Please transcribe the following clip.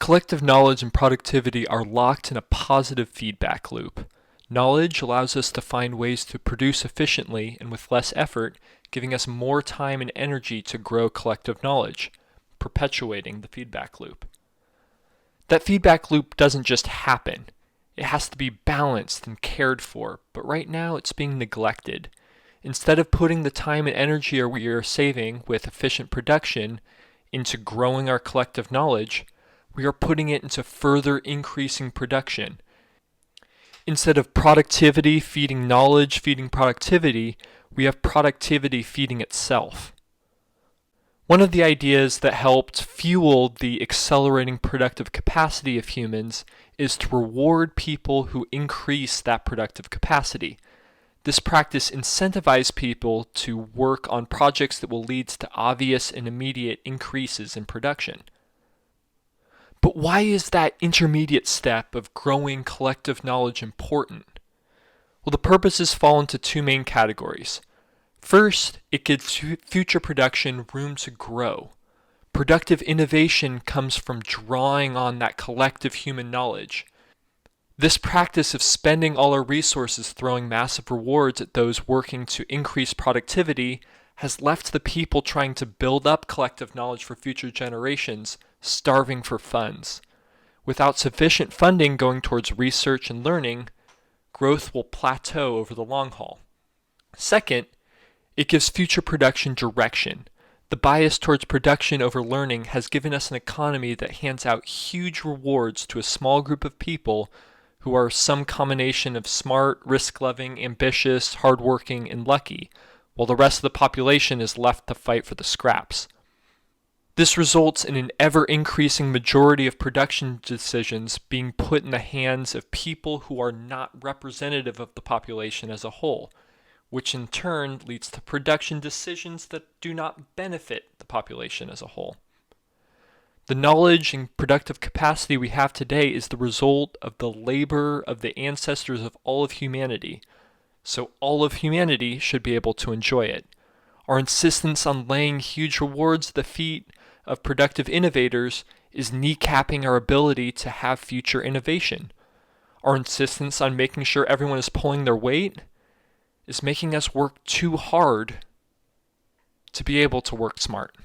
Collective knowledge and productivity are locked in a positive feedback loop. Knowledge allows us to find ways to produce efficiently and with less effort, giving us more time and energy to grow collective knowledge, perpetuating the feedback loop. That feedback loop doesn't just happen. It has to be balanced and cared for, but right now it's being neglected. Instead of putting the time and energy we are saving with efficient production into growing our collective knowledge, we are putting it into further increasing production. Instead of productivity feeding knowledge feeding productivity, we have productivity feeding itself. One of the ideas that helped fuel the accelerating productive capacity of humans is to reward people who increase that productive capacity. This practice incentivizes people to work on projects that will lead to obvious and immediate increases in production. But why is that intermediate step of growing collective knowledge important? Well, the purposes fall into two main categories. First, it gives future production room to grow. Productive innovation comes from drawing on that collective human knowledge. This practice of spending all our resources throwing massive rewards at those working to increase productivity has left the people trying to build up collective knowledge for future generations starving for funds. Without sufficient funding going towards research and learning, growth will plateau over the long haul. Second, it gives future production direction. The bias towards production over learning has given us an economy that hands out huge rewards to a small group of people who are some combination of smart, risk-loving, ambitious, hardworking, and lucky, while the rest of the population is left to fight for the scraps. This results in an ever-increasing majority of production decisions being put in the hands of people who are not representative of the population as a whole, which in turn leads to production decisions that do not benefit the population as a whole. The knowledge and productive capacity we have today is the result of the labor of the ancestors of all of humanity, so all of humanity should be able to enjoy it. Our insistence on laying huge rewards at the feet of productive innovators is kneecapping our ability to have future innovation. Our insistence on making sure everyone is pulling their weight is making us work too hard to be able to work smart.